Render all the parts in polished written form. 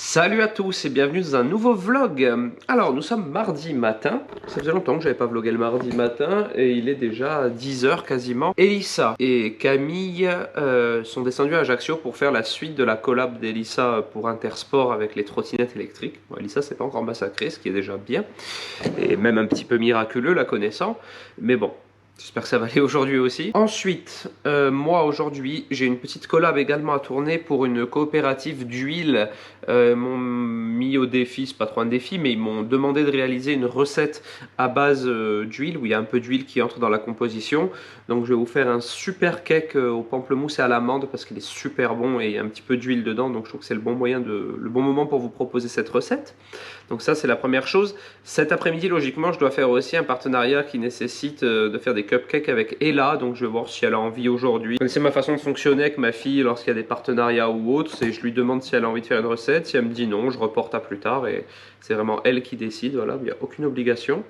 Salut à tous et bienvenue dans un nouveau vlog. Alors nous sommes mardi matin, ça faisait longtemps que j'avais pas vlogué le mardi matin et il est déjà 10 h quasiment. Elissa et Camille sont descendus à Ajaccio pour faire la suite de la collab d'Elissa pour Intersport avec les trottinettes électriques. Bon, Elissa s'est pas encore massacrée, ce qui est déjà bien et même un petit peu miraculeux la connaissant, mais bon. J'espère que ça va aller aujourd'hui aussi. Ensuite, moi aujourd'hui, j'ai une petite collab également à tourner pour une coopérative d'huile. Ils m'ont mis au défi, c'est pas trop un défi, mais ils m'ont demandé de réaliser une recette à base d'huile, où il y a un peu d'huile qui entre dans la composition. Donc je vais vous faire un super cake au pamplemousse et à l'amande parce qu'il est super bon et il y a un petit peu d'huile dedans. Donc je trouve que c'est le bon moment pour vous proposer cette recette. Donc ça c'est la première chose. Cet après-midi logiquement je dois faire aussi un partenariat qui nécessite de faire des cupcakes avec Ella. Donc je vais voir si elle a envie aujourd'hui. C'est ma façon de fonctionner avec ma fille lorsqu'il y a des partenariats ou autres. C'est je lui demande si elle a envie de faire une recette. Si elle me dit non, je reporte à plus tard et c'est vraiment elle qui décide. Voilà, il n'y a aucune obligation.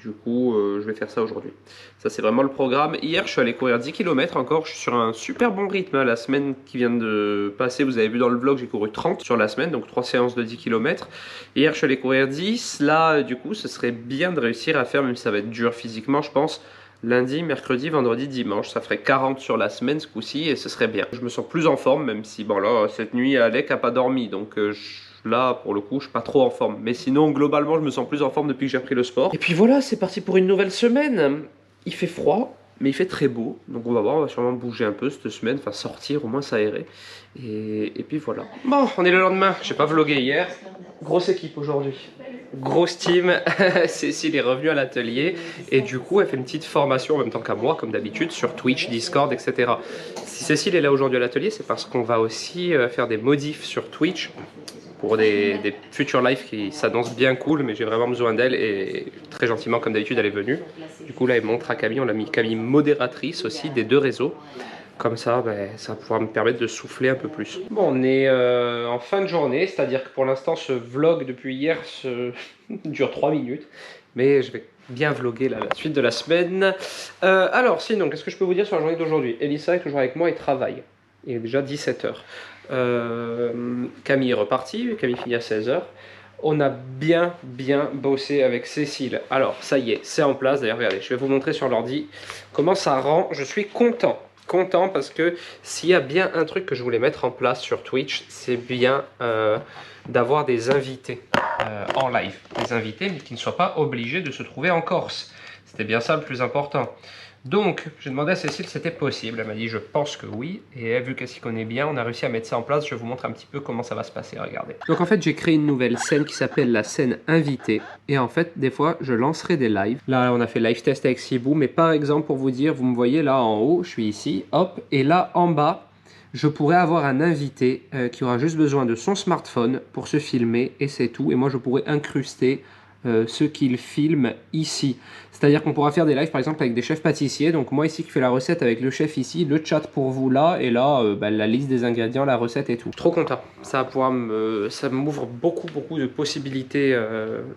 Du coup, je vais faire ça aujourd'hui. Ça, c'est vraiment le programme. Hier, je suis allé courir 10 km encore. Je suis sur un super bon rythme. La semaine qui vient de passer, vous avez vu dans le vlog, j'ai couru 30 sur la semaine, donc 3 séances de 10 km. Hier, je suis allé courir 10. Là, du coup, ce serait bien de réussir à faire, même si ça va être dur physiquement, je pense, lundi, mercredi, vendredi, dimanche. Ça ferait 40 sur la semaine ce coup-ci et ce serait bien. Je me sens plus en forme, même si, bon là, cette nuit, Alec n'a pas dormi, donc là, pour le coup, je suis pas trop en forme. Mais sinon, globalement, je me sens plus en forme depuis que j'ai repris le sport. Et puis voilà, c'est parti pour une nouvelle semaine. Il fait froid, mais il fait très beau. Donc on va voir, on va sûrement bouger un peu cette semaine, enfin sortir, au moins s'aérer. Et puis voilà. Bon, on est le lendemain. J'ai pas vlogué hier. Grosse équipe aujourd'hui. Grosse team. Cécile est revenue à l'atelier. Et du coup, elle fait une petite formation en même temps qu'à moi, comme d'habitude, sur Twitch, Discord, etc. Si Cécile est là aujourd'hui à l'atelier, c'est parce qu'on va aussi faire des modifs sur Twitch pour des futurs lives qui s'annoncent bien cool, mais j'ai vraiment besoin d'elle et très gentiment comme d'habitude elle est venue. Du coup là elle montre à Camille, on l'a mis Camille modératrice aussi des deux réseaux. Comme ça, ça va pouvoir me permettre de souffler un peu plus. Bon, on est en fin de journée, c'est-à-dire que pour l'instant ce vlog depuis hier dure 3 minutes, mais je vais bien vlogger la suite de la semaine. Alors sinon, qu'est-ce que je peux vous dire sur la journée d'aujourd'hui? Elissa est toujours avec moi et travaille. Il est déjà 17 h. Camille est repartie, Camille finit à 16 h. On a bien bossé avec Cécile. Alors ça y est, c'est en place. D'ailleurs regardez, je vais vous montrer sur l'ordi comment ça rend. Je suis content parce que s'il y a bien un truc que je voulais mettre en place sur Twitch, c'est bien d'avoir des invités en live. Des invités mais qui ne soient pas obligés de se trouver en Corse. C'était bien ça le plus important. Donc, j'ai demandé à Cécile si c'était possible. Elle m'a dit, je pense que oui. Et vu qu'elle s'y connaît bien, on a réussi à mettre ça en place. Je vous montre un petit peu comment ça va se passer. Regardez. Donc, en fait, j'ai créé une nouvelle scène qui s'appelle la scène invitée. Et en fait, des fois, je lancerai des lives. Là, on a fait live test avec Sibou. Mais par exemple, pour vous dire, vous me voyez là en haut, je suis ici, hop. Et là, en bas, je pourrais avoir un invité qui aura juste besoin de son smartphone pour se filmer. Et c'est tout. Et moi, je pourrais incruster ce qu'il filme ici. C'est-à-dire qu'on pourra faire des lives par exemple avec des chefs pâtissiers. Donc moi ici qui fais la recette avec le chef ici, le chat pour vous là, et là la liste des ingrédients, la recette et tout. Trop content. Ça va pouvoir ça m'ouvre beaucoup de possibilités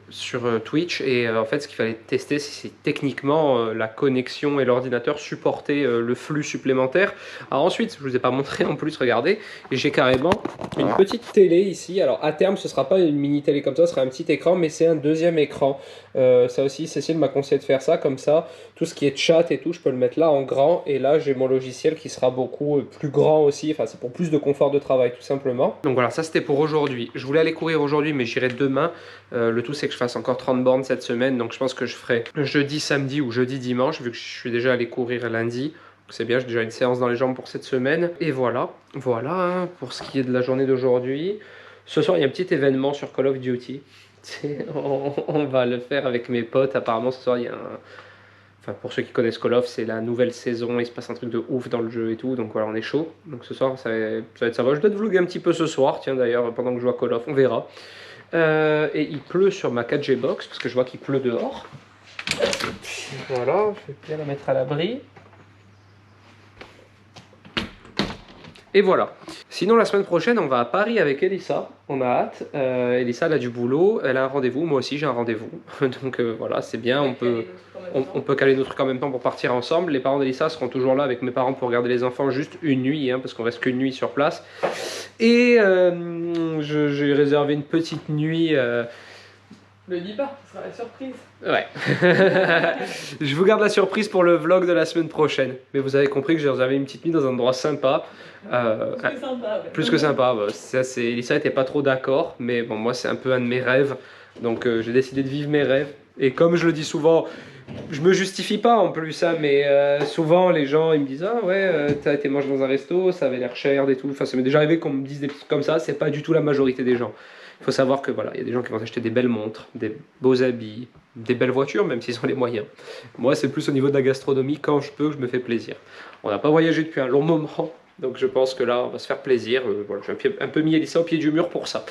sur Twitch. Et en fait ce qu'il fallait tester c'est techniquement la connexion et l'ordinateur supporter le flux supplémentaire. Alors ensuite, je vous ai pas montré en plus, regardez, j'ai carrément une petite télé ici. Alors à terme ce sera pas une mini télé comme ça, ce sera un petit écran, mais c'est un deuxième écran. Ça aussi Cécile m'a conseillé de faire ça comme ça, tout ce qui est chat et tout je peux le mettre là en grand, et là j'ai mon logiciel qui sera beaucoup plus grand aussi, enfin c'est pour plus de confort de travail tout simplement. Donc voilà, ça c'était pour aujourd'hui. Je voulais aller courir aujourd'hui mais j'irai demain. Le tout c'est que je fasse encore 30 bornes cette semaine, donc je pense que je ferai jeudi, samedi ou jeudi, dimanche, vu que je suis déjà allé courir lundi. C'est bien, j'ai déjà une séance dans les jambes pour cette semaine. Et voilà, hein, pour ce qui est de la journée d'aujourd'hui. Ce soir il y a un petit événement sur Call of Duty. On va le faire avec mes potes. Apparemment ce soir il y a un... Enfin pour ceux qui connaissent Call of, c'est la nouvelle saison, il se passe un truc de ouf dans le jeu et tout, donc voilà on est chaud. Donc ce soir ça va être sympa. Je dois te vlogger un petit peu ce soir, tiens d'ailleurs pendant que je joue à Call of, on verra. Et il pleut sur ma 4G box parce que je vois qu'il pleut dehors. Voilà, je vais bien la mettre à l'abri. Et voilà. Sinon, la semaine prochaine, on va à Paris avec Elissa. On a hâte. Elissa, elle a du boulot. Elle a un rendez-vous. Moi aussi, j'ai un rendez-vous. Donc voilà, c'est bien. On peut caler nos trucs en même temps pour partir ensemble. Les parents d'Elissa seront toujours là avec mes parents pour garder les enfants juste une nuit, hein, parce qu'on reste qu'une nuit sur place. Et j'ai réservé une petite nuit. Le dis pas, ce sera la surprise. Ouais. Je vous garde la surprise pour le vlog de la semaine prochaine. Mais vous avez compris que j'ai réservé une petite nuit dans un endroit sympa. Plus que sympa. Ouais. Plus que sympa. Bah, Elissa n'était pas trop d'accord. Mais bon, moi, c'est un peu un de mes rêves. Donc, j'ai décidé de vivre mes rêves. Et comme je le dis souvent, je me justifie pas en plus, hein, mais souvent les gens ils me disent ah ouais, t'as été manger dans un resto, ça avait l'air cher et tout. Enfin, ça m'est déjà arrivé qu'on me dise des trucs comme ça. C'est pas du tout la majorité des gens. Il faut savoir que voilà, il y a des gens qui vont acheter des belles montres, des beaux habits, des belles voitures, même s'ils ont les moyens. Moi, c'est plus au niveau de la gastronomie, quand je peux, je me fais plaisir. On n'a pas voyagé depuis un long moment, donc je pense que là, on va se faire plaisir. Voilà, j'ai un peu mis Elissa au pied du mur pour ça.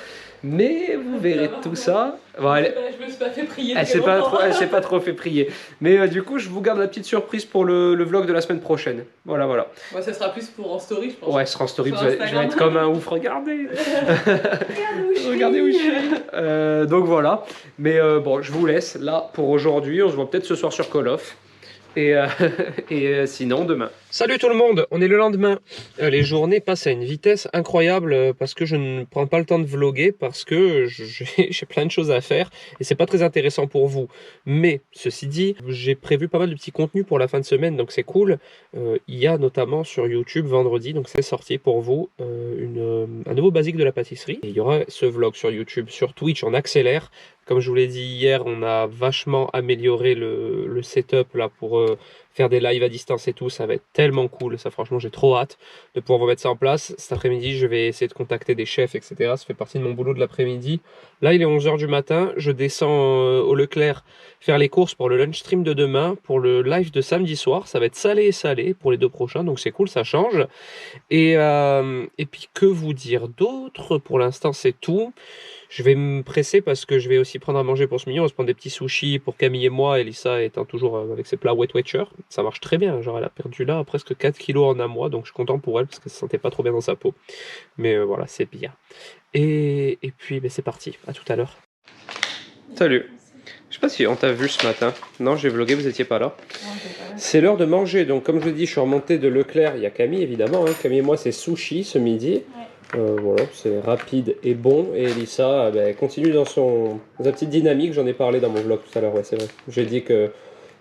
Mais vous verrez tout ça. Bon, je me suis pas fait prier. Elle s'est pas trop fait prier. Mais du coup, je vous garde la petite surprise pour le vlog de la semaine prochaine. Voilà, voilà. Moi, ça sera plus pour en story, je pense. Ouais, ce sera en story. Je vais être comme un ouf. Regardez. Regardez où je suis. Donc voilà. Mais bon, je vous laisse là pour aujourd'hui. On se voit peut-être ce soir sur Call of. Et sinon demain. Salut tout le monde, on est le lendemain. Les journées passent à une vitesse incroyable parce que je ne prends pas le temps de vlogger, parce que j'ai plein de choses à faire et c'est pas très intéressant pour vous. Mais ceci dit, j'ai prévu pas mal de petits contenus pour la fin de semaine, donc c'est cool. Il y a notamment sur YouTube vendredi, donc c'est sorti pour vous, un nouveau basique de la pâtisserie. Et il y aura ce vlog sur YouTube. Sur Twitch, on accélère. Comme je vous l'ai dit hier, on a vachement amélioré le setup là pour faire des lives à distance et tout. Ça va être tellement cool. Ça, franchement, j'ai trop hâte de pouvoir remettre ça en place. Cet après-midi, je vais essayer de contacter des chefs, etc. Ça fait partie de mon boulot de l'après-midi. Là, il est 11 h du matin. Je descends au Leclerc faire les courses pour le lunch stream de demain, pour le live de samedi soir. Ça va être salé et salé pour les 2 prochains. Donc, c'est cool, ça change. Et puis, que vous dire d'autre? Pour l'instant, c'est tout. Je vais me presser parce que je vais aussi prendre à manger pour ce midi. On va se prendre des petits sushis pour Camille et moi. Elissa étant toujours avec ses plats Weight Watcher. Ça marche très bien. Genre, elle a perdu là presque 4 kilos en un mois. Donc, je suis content pour elle parce qu'elle se sentait pas trop bien dans sa peau. Mais voilà, c'est bien. Et puis, c'est parti. À tout à l'heure. Salut. Je sais pas si on t'a vu ce matin. Non, j'ai vlogué, vous étiez pas là. C'est l'heure de manger. Donc, comme je le dis, je suis remonté de Leclerc. Il y a Camille, évidemment. Hein. Camille et moi, c'est sushi ce midi. Voilà, c'est rapide et bon. Et Elissa continue dans sa petite dynamique. J'en ai parlé dans mon vlog tout à l'heure, ouais, c'est vrai. J'ai dit que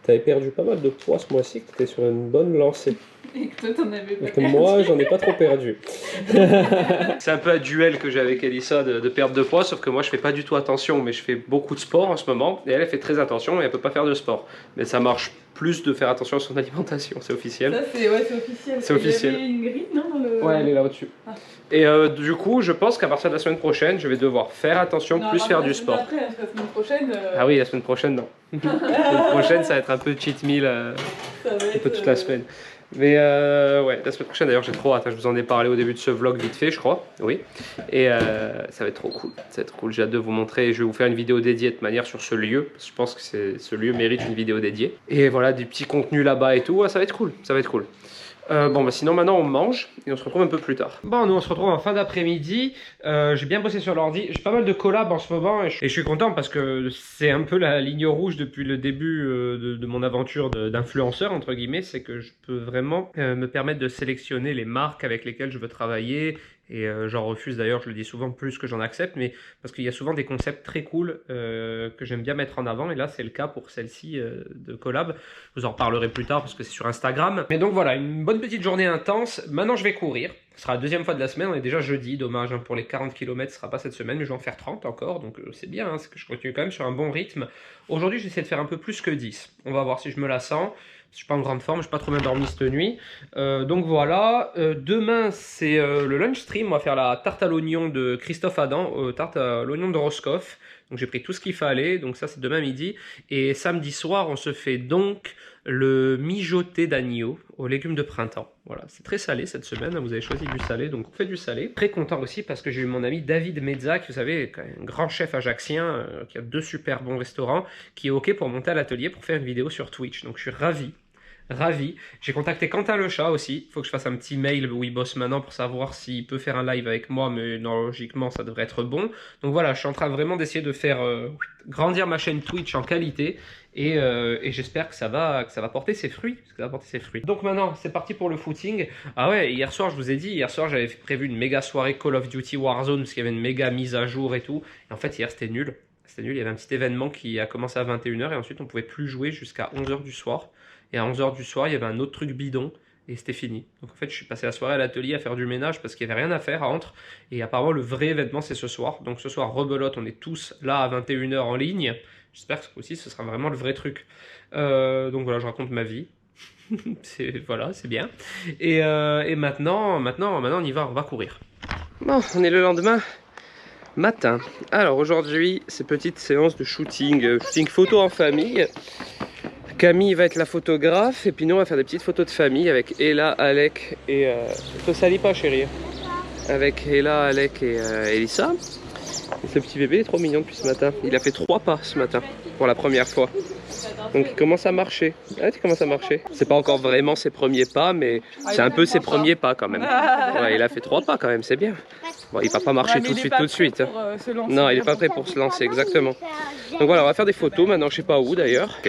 tu avais perdu pas mal de poids ce mois-ci, que tu étais sur une bonne lancée. Et que toi, t'en avais pas. Et que moi, j'en ai pas trop perdu. C'est un peu un duel que j'ai avec Elissa de perte de poids, sauf que moi, je fais pas du tout attention, mais je fais beaucoup de sport en ce moment. Et elle fait très attention et elle peut pas faire de sport. Mais ça marche plus de faire attention à son alimentation, c'est officiel. Ça, c'est officiel. C'est officiel. Il y avait une grille, non dans le... Ouais, elle est là au-dessus. Ah. Et du coup, je pense qu'à partir de la smente prochaine, je vais devoir faire attention, plus faire du sport. Après, la semaine prochaine... Ah oui, la semaine prochaine, non. La semaine prochaine, ça va être un peu cheat meal, un peu toute la semaine. Mais ouais, la semaine prochaine, d'ailleurs, j'ai trop hâte. Je vous en ai parlé au début de ce vlog vite fait, je crois. Oui. Et ça va être trop cool. Ça va être cool. J'ai hâte de vous montrer. Je vais vous faire une vidéo dédiée de manière sur ce lieu. Parce que je pense que ce lieu mérite une vidéo dédiée. Et voilà, des petits contenus là-bas et tout. Ouais, ça va être cool. Ça va être cool. Sinon maintenant on mange et on se retrouve un peu plus tard. Bon, nous on se retrouve en fin d'après-midi. J'ai bien bossé sur l'ordi. J'ai pas mal de collabs en ce moment et je suis content parce que c'est un peu la ligne rouge depuis le début de mon aventure d'influenceur entre guillemets. C'est que je peux vraiment me permettre de sélectionner les marques avec lesquelles je veux travailler. Et j'en refuse d'ailleurs, je le dis souvent plus que j'en accepte, mais parce qu'il y a souvent des concepts très cool que j'aime bien mettre en avant, et là c'est le cas pour celle-ci de collab. Je vous en reparlerai plus tard parce que c'est sur Instagram. Mais donc voilà, une bonne petite journée intense. Maintenant je vais courir. Ce sera la deuxième fois de la semaine, on est déjà jeudi, dommage hein, pour les 40 km, ce sera pas cette semaine, mais je vais en faire 30 encore, donc c'est bien, hein, c'est que je continue quand même sur un bon rythme. Aujourd'hui j'essaie de faire un peu plus que 10, on va voir si je me la sens. Je suis pas en grande forme, je suis pas trop bien dormi cette nuit. Donc voilà, demain c'est le lunch stream, on va faire la tarte à l'oignon de Christophe Adam, tarte à l'oignon de Roscoff. Donc j'ai pris tout ce qu'il fallait, donc ça c'est demain midi. Et samedi soir on se fait donc le mijoté d'agneau aux légumes de printemps. Voilà, c'est très salé cette semaine, vous avez choisi du salé, donc on fait du salé. Très content aussi parce que j'ai eu mon ami David Mezza, qui vous savez, un grand chef ajaxien, qui a 2 super bons restaurants, qui est ok pour monter à l'atelier pour faire une vidéo sur Twitch. Donc je suis ravi Ravi. J'ai contacté Quentin le chat aussi. Il faut que je fasse un petit mail où il bosse maintenant pour savoir s'il peut faire un live avec moi, mais non, logiquement ça devrait être bon. Donc voilà, je suis en train vraiment d'essayer de faire grandir ma chaîne Twitch en qualité et j'espère que ça va porter ses fruits. Donc maintenant, c'est parti pour le footing. Ah ouais, hier soir, je vous ai dit, hier soir j'avais prévu une méga soirée Call of Duty Warzone parce qu'il y avait une méga mise à jour et tout. Et en fait, hier c'était nul. C'était nul, il y avait un petit événement qui a commencé à 21 h et ensuite on pouvait plus jouer jusqu'à 11 h du soir. Et à 11 h du soir, il y avait un autre truc bidon et c'était fini. Donc en fait, je suis passé la soirée à l'atelier à faire du ménage parce qu'il n'y avait rien à faire entre. Et apparemment, le vrai événement, c'est ce soir. Donc ce soir, rebelote, on est tous là à 21 h en ligne. J'espère que aussi, ce sera vraiment le vrai truc. Donc voilà, je raconte ma vie. Voilà, c'est bien. Et maintenant, on y va, on va courir. Bon, on est le lendemain matin. Alors aujourd'hui, c'est petite séance de shooting photo en famille. Camille va être la photographe et puis nous on va faire des petites photos de famille avec Ella, Alec et... te salis pas chérie. Avec Ella, Alec et Elissa. Et ce petit bébé est trop mignon depuis ce matin. Il a fait 3 pas ce matin pour la première fois. Donc il commence à marcher. Ah, tu commences à marcher. C'est pas encore vraiment ses premiers pas, mais c'est un peu ses premiers pas quand même. Ouais, il a fait 3 pas quand même, c'est bien. Bon, il va pas marcher tout de suite. Non, il est pas prêt pour se lancer, exactement. Donc voilà, on va faire des photos maintenant, je sais pas où d'ailleurs.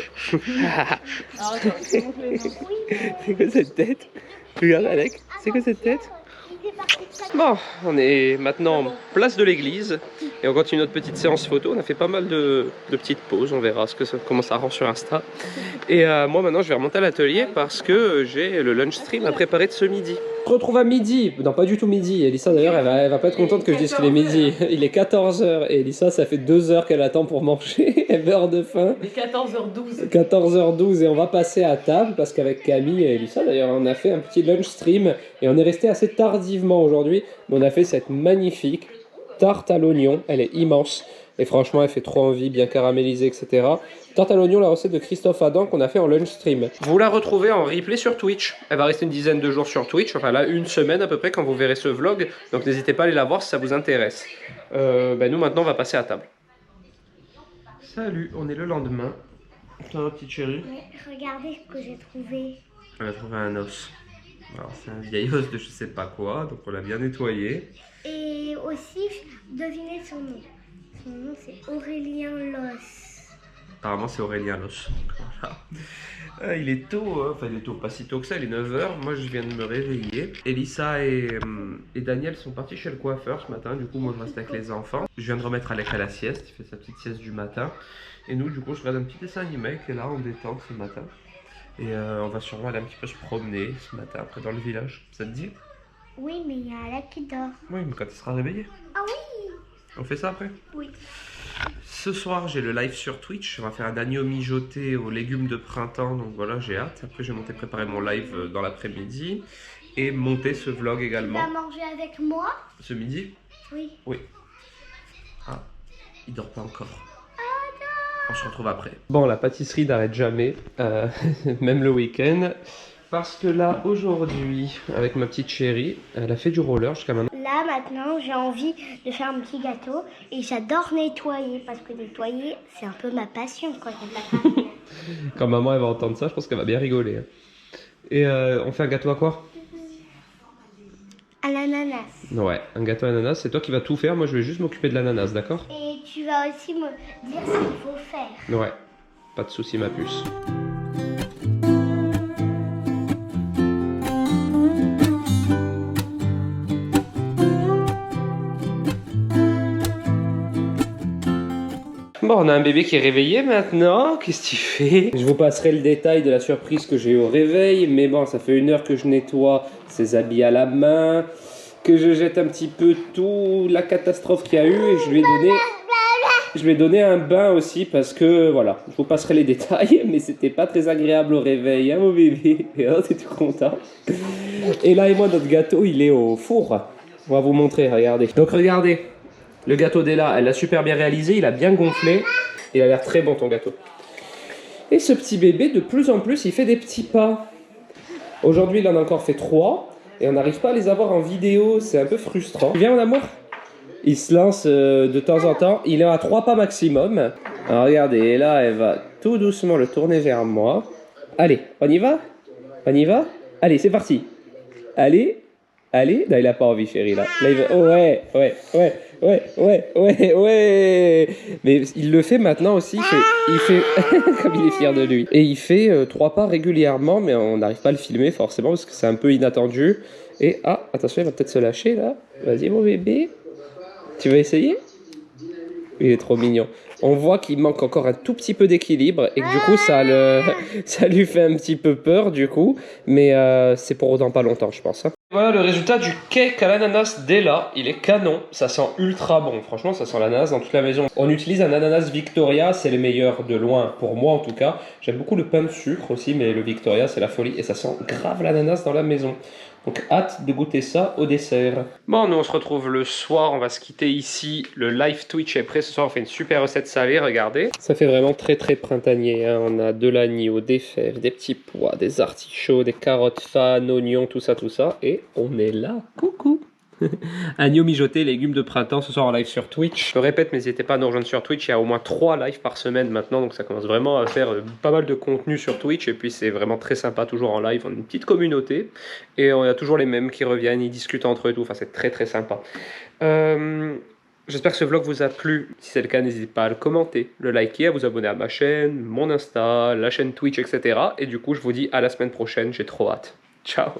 C'est quoi cette tête? Regarde Alec, c'est quoi cette tête? Bon, on est maintenant place de l'église et on continue notre petite séance photo. On a fait pas mal de petites pauses, on verra comment ça rend sur Insta. Et moi maintenant je vais remonter à l'atelier parce que j'ai le lunch stream à préparer de ce midi. On se retrouve à midi, non pas du tout midi, Elissa d'ailleurs elle va pas être contente que je dise qu'il est midi. Il est 14 h et Elissa ça fait 2 heures qu'elle attend pour manger, elle meurt de faim. Il est 14 h 12. 14 h 12 et on va passer à table parce qu'avec Camille et Elissa d'ailleurs on a fait un petit lunch stream et on est resté assez tardivement aujourd'hui. Mais on a fait cette magnifique tarte à l'oignon, elle est immense et franchement elle fait trop envie, bien caramélisée etc. Tarte à l'oignon, la recette de Christophe Adam qu'on a fait en lunch stream. Vous la retrouvez en replay sur Twitch. Elle va rester une dizaine de jours sur Twitch, enfin là une semaine à peu près quand vous verrez ce vlog. Donc n'hésitez pas à aller la voir si ça vous intéresse. Nous maintenant on va passer à table. Salut, on est le lendemain. Ça va petite chérie? Oui, regardez ce que j'ai trouvé. On a trouvé un os. Alors c'est un vieil os de je sais pas quoi, donc on l'a bien nettoyé. Et aussi, devinez son nom. Son nom c'est Aurélien Los. Apparemment c'est Aurélien Los. Voilà. Il est tôt, hein. Enfin il est tôt, pas si tôt que ça, il est 9 h. Moi je viens de me réveiller. Elissa et Daniel sont partis chez le coiffeur ce matin, du coup moi je reste avec les enfants. Je viens de remettre Alec à la sieste, il fait sa petite sieste du matin. Et nous du coup je regarde un petit dessin animé qui est là en détente ce matin. Et on va sûrement aller un petit peu se promener ce matin après dans le village. Ça te dit? Oui, mais il y a Alec qui dort. Oui, mais quand il sera réveillé. Ah oui. On fait ça après? Oui. Ce soir, j'ai le live sur Twitch. On va faire un agneau mijoté aux légumes de printemps. Donc voilà, j'ai hâte. Après, je vais monter préparer mon live dans l'après-midi. Et monter ce vlog également. Tu vas manger avec moi? Ce midi? Oui. Oui. Ah, il dort pas encore. On se retrouve après. Bon, la pâtisserie n'arrête jamais. Même le week-end. Parce que là, aujourd'hui, avec ma petite chérie, elle a fait du roller jusqu'à maintenant. Là, maintenant, j'ai envie de faire un petit gâteau. Et j'adore nettoyer. Parce que nettoyer, c'est un peu ma passion quand j'ai de la farine. Quand maman elle va entendre ça, je pense qu'elle va bien rigoler. Et on fait un gâteau à quoi? À l'ananas. Ouais, un gâteau à l'ananas. C'est toi qui vas tout faire. Moi, je vais juste m'occuper de l'ananas, d'accord? Et tu vas aussi me dire ce qu'il faut faire. Ouais, pas de souci, ma puce. Bon, on a un bébé qui est réveillé maintenant. Qu'est-ce qu'il fait? Je vous passerai le détail de la surprise que j'ai eu au réveil. Mais bon, ça fait 1 heure que je nettoie ses habits à la main, que je jette un petit peu tout la catastrophe qu'il y a eu et je lui ai donné un bain aussi parce que voilà, je vous passerai les détails, mais c'était pas très agréable au réveil, hein mon bébé? Et alors t'es tout content. Et là et moi, notre gâteau il est au four. On va vous montrer, regardez. Donc regardez. Le gâteau d'Ella, elle l'a super bien réalisé, il a bien gonflé. Il a l'air très bon ton gâteau. Et ce petit bébé, de plus en plus, il fait des petits pas. Aujourd'hui, il en a encore fait 3. Et on n'arrive pas à les avoir en vidéo, c'est un peu frustrant. Viens mon amour. Il se lance de temps en temps. Il est à 3 pas maximum. Alors regardez, et là, elle va tout doucement le tourner vers moi. Allez, on y va? On y va? Allez, c'est parti. Allez. Allez. Non, il a pas envie, chérie, là. Là, il va... Ouais. Mais il le fait maintenant aussi. Il fait... Comme il est fier de lui. Et il fait 3 pas régulièrement, mais on n'arrive pas à le filmer, forcément, parce que c'est un peu inattendu. Et, attention, il va peut-être se lâcher, là. Vas-y, mon bébé. Tu vas essayer? Il est trop mignon. On voit qu'il manque encore un tout petit peu d'équilibre et que du coup ça lui fait un petit peu peur du coup, mais c'est pour autant pas longtemps je pense. Hein. Voilà le résultat du cake à l'ananas d'Ella, il est canon, ça sent ultra bon, franchement ça sent l'ananas dans toute la maison. On utilise un ananas Victoria, c'est les meilleurs de loin, pour moi en tout cas. J'aime beaucoup le pain de sucre aussi, mais le Victoria c'est la folie et ça sent grave l'ananas dans la maison. Donc hâte de goûter ça au dessert. Bon, nous on se retrouve le soir, on va se quitter ici. Le live Twitch est prêt, ce soir on fait une super recette salée, regardez. Ça fait vraiment très très printanier, hein. On a de l'agneau, des fèves, des petits pois, des artichauts, des carottes fan, oignons, tout ça. Et on est là, coucou. Agneau mijoté, légumes de printemps, ce soir en live sur Twitch. Je répète, n'hésitez pas à nous rejoindre sur Twitch, il y a au moins 3 lives par semaine maintenant, donc ça commence vraiment à faire pas mal de contenu sur Twitch, et puis c'est vraiment très sympa, toujours en live, on est une petite communauté, et on a toujours les mêmes qui reviennent, ils discutent entre eux et tout, enfin c'est très très sympa. J'espère que ce vlog vous a plu, si c'est le cas n'hésitez pas à le commenter, le liker, à vous abonner à ma chaîne, mon Insta, la chaîne Twitch, etc. Et du coup je vous dis à la semaine prochaine, j'ai trop hâte. Ciao.